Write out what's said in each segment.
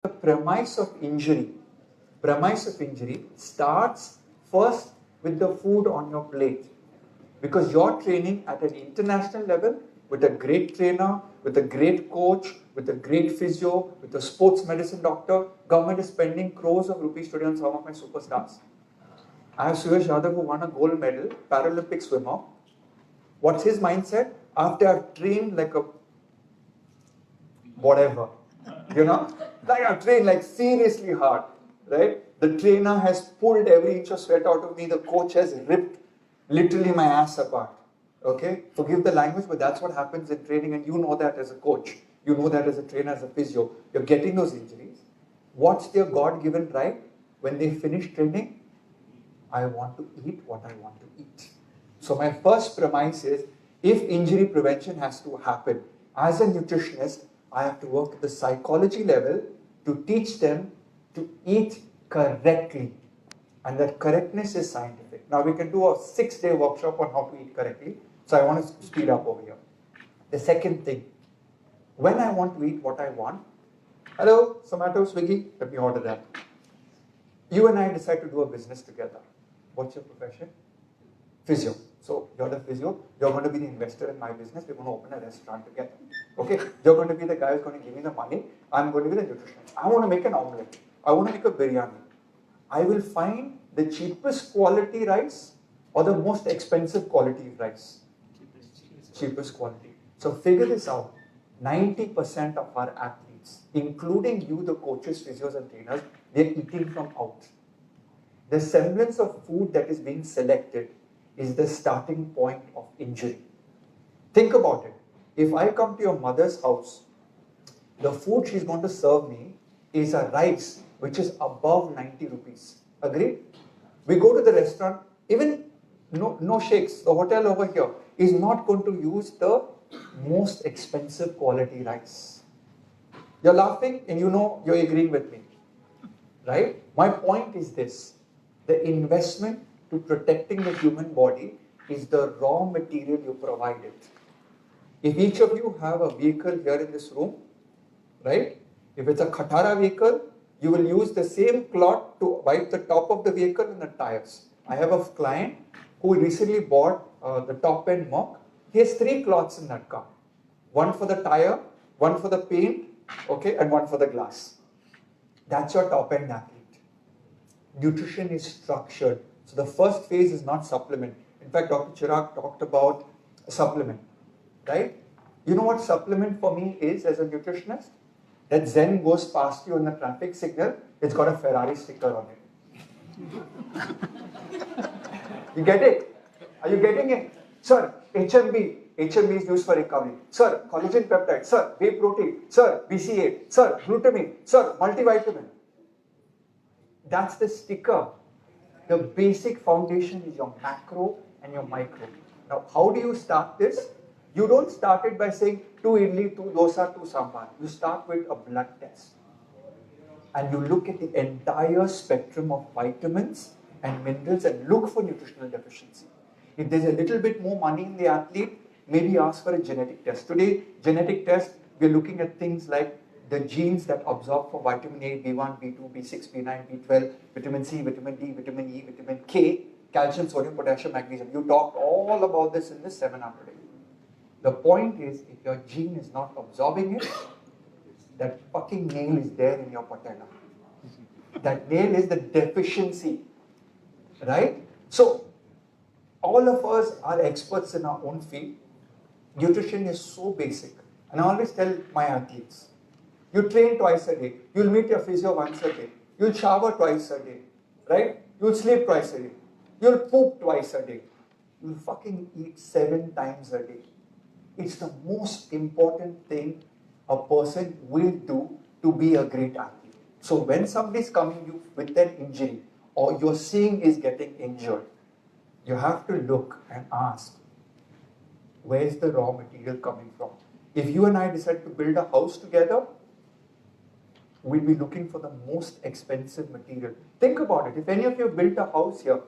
The premise of injury starts first with the food on your plate. Because you're training at an international level with a great trainer, with a great coach, with a great physio, with a sports medicine doctor. Government is spending crores of rupees today on some of my superstars. I have Suyash Yadav who won a gold medal, Paralympic swimmer. What's his mindset? After I've trained like a whatever, like I've trained like seriously hard, right? The trainer has pulled every inch of sweat out of me. The coach has ripped literally my ass apart. Okay? Forgive the language, but that's what happens in training, and you know that as a coach. You know that as a trainer, as a physio. You're getting those injuries. What's their God-given right? When they finish training, I want to eat what I want to eat. So my first premise is, if injury prevention has to happen, as a nutritionist, I have to work at the psychology level to teach them to eat correctly. And that correctness is scientific. Now we can do a 6-day workshop on how to eat correctly. So I want to speed up over here. The second thing, when I want to eat what I want, hello, Zomato, Swiggy, let me order that. You and I decide to do a business together. What's your profession? Physio. So you're the physio, you're going to be the investor in my business, we're going to open a restaurant together. Okay? You're going to be the guy who's going to give me the money, I'm going to be the nutritionist. I want to make an omelette. I want to make a biryani. I will find the cheapest quality rice or the most expensive quality rice. Cheapest quality. So figure this out. 90% of our athletes, including you, the coaches, physios and trainers, they're eating from out. The semblance of food that is being selected is the starting point of injury. Think about it. If I come to your mother's house, the food she's going to serve me is a rice which is above 90 rupees. Agree? We go to the restaurant, even no shakes, the hotel over here is not going to use the most expensive quality rice. You're laughing and you know you're agreeing with me. Right? My point is this. The investment to protecting the human body is the raw material you provided. If each of you have a vehicle here in this room, right? If it's a Khatara vehicle, you will use the same cloth to wipe the top of the vehicle and the tires. I have a client who recently bought the top-end Merc. He has 3 cloths in that car. One for the tire, one for the paint, okay, and one for the glass. That's your top-end athlete. Nutrition is structured. So the first phase is not supplement. In fact, Dr. Chirag talked about supplement, right? You know what supplement for me is as a nutritionist? That Zen goes past you in the traffic signal, it's got a Ferrari sticker on it. You get it? Are you getting it? Sir, HMB is used for recovery. Sir, collagen peptide. Sir, whey protein. Sir, BCA. Sir, glutamine. Sir, multivitamin. That's the sticker. The basic foundation is your macro and your micro. Now, how do you start this? You don't start it by saying 2 idli, 2 dosa, 2 sambar. You start with a blood test. And you look at the entire spectrum of vitamins and minerals and look for nutritional deficiency. If there's a little bit more money in the athlete, maybe ask for a genetic test. Today, genetic test, we're looking at things like the genes that absorb for vitamin A, B1, B2, B6, B9, B12, vitamin C, vitamin D, vitamin E, vitamin K, calcium, sodium, potassium, magnesium. You talked all about this in this seminar today. The point is, if your gene is not absorbing it, that fucking nail is there in your patella. That nail is the deficiency, right? So, all of us are experts in our own field. Nutrition is so basic. And I always tell my athletes, you train twice a day. You'll meet your physio once a day. You'll shower twice a day, right? You'll sleep twice a day. You'll poop twice a day. You'll fucking eat 7 times a day. It's the most important thing a person will do to be a great athlete. So when somebody's coming you with an injury or you're seeing is getting injured, you have to look and ask, where's the raw material coming from? If you and I decide to build a house together, we'll be looking for the most expensive material. Think about it. If any of you built a house here,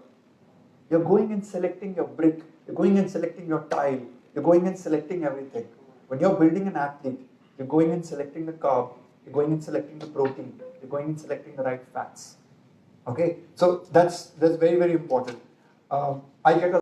you're going and selecting your brick, you're going and selecting your tile, you're going and selecting everything. When you're building an athlete, you're going and selecting the carb, You're going and selecting the protein. You're going and selecting the right fats. Okay, so that's very, very important. I get a